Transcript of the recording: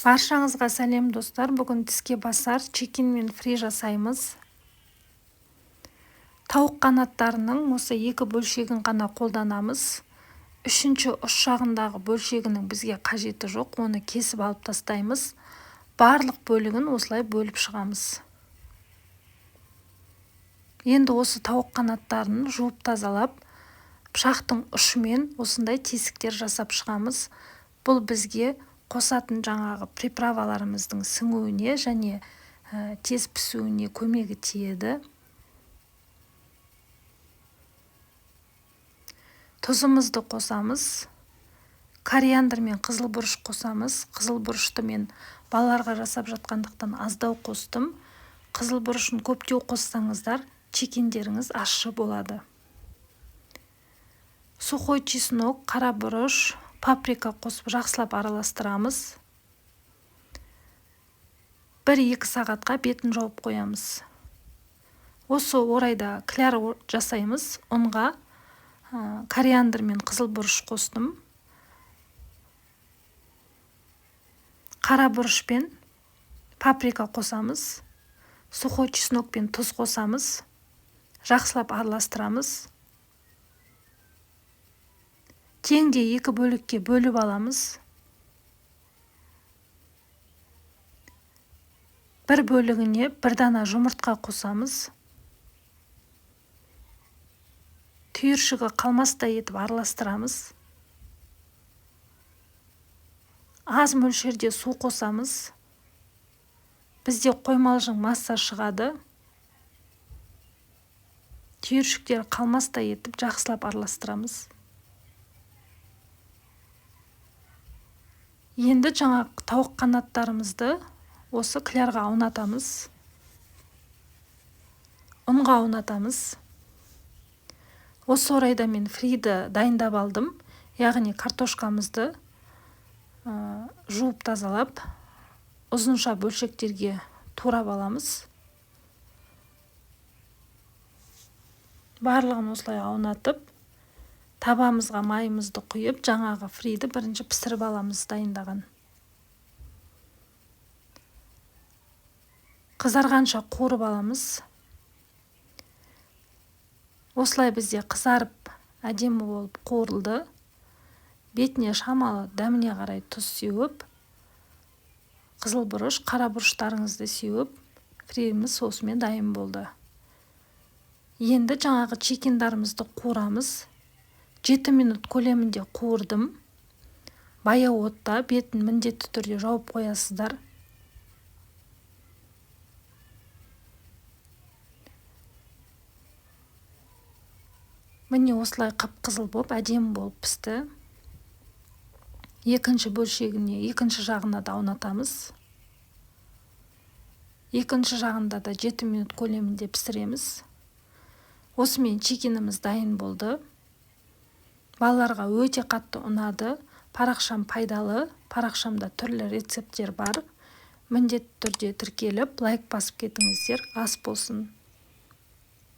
Баршаңызға сәлем достар. Бүгін тіске басар чикен мен фри жасаймыз. Тауық қанаттарының осы екі бөлшегін ғана қолданамыз. Үшінші ұш жағындағы бөлшегінің бізге қажеті жоқ. Оны кесіп алып тастаймыз. Барлық бөлігін осылай бөліп шығамыз. Енді осы тауық қанаттарын жуып тазалап, пышақтың ұшымен осындай тесіктер жасап шығамыз. Бұл бізге қосатын жаңағы приправаларымыздың сіңуіне және тез пісуіне көмегі тиеді. Тұзымызды қосамыз. Кориандр мен қызыл бұрыш қосамыз. Қызыл бұрышты мен балаларға жасап жатқандықтан аздау қостым. Қызыл бұрышын көптеу қоссаңыздар, чикендеріңіз ащы болады. Сухой чеснок, қара бұрыш, паприка қосып жақсылап араластырамыз. 1-2 сағатқа бетін жауып қоямыз. Осы орайда кляр жасаймыз. Ұнға кориандр мен қызыл бұрыш қостым. Қара бұрыш пен паприка қосамыз. Сухой чеснок пен тұз қосамыз. Жақсылап араластырамыз. Теңде 2 бөлікке бөліп аламыз. Бір бөлігіне 1 дана жұмыртқа қосамыз. Түйіршігі қалмастай етіп араластырамыз. Аз мөлшерде су қосамыз. Бізде қоймалжың масса шығады. Түйіршіктер қалмастай етіп жақсылап араластырамыз. Енді жаңа тауық қанаттарымызды осы клярға аунатамыз. Ұнға аунатамыз. Осы орайда мен фриді дайындап алдым. Яғни картошкамызды жуып тазалап, ұзынша бөлшектерге турап аламыз. Барлығын осылай аунатып, табамызға майымызды құйып, жаңағы фриді бірінші пісіріп аламыз дайындаған. Қызарғанша қуырып аламыз. Осылай бізде қызарып, әдемі болып қуырылды. Бетіне шамалы дәміне қарай тұз сеуіп, қызыл бұрыш, қара бұрыштарыңызды сеуіп, фрийіміз осымен дайын болды. Енді жаңағы чикендарымызды қуырамыз. 7 минут көлемінде қуырдым. Баяу отта бетін міндетті түрде жауып қоясыздар. Міне осылай қып-қызыл болып, әдемі болып пісті. Екінші бөлшегіне, екінші жағына да аунатамыз. Екінші жағында да 7 минут көлемінде пісіреміз. Осымен чикеніміз дайын болды. Балаларға өте қатты ұнады. Парақшам пайдалы. Парақшамда түрлі рецепттер бар. Міндетті түрде тіркеліп, лайк басып кетіңіздер. Ас болсын.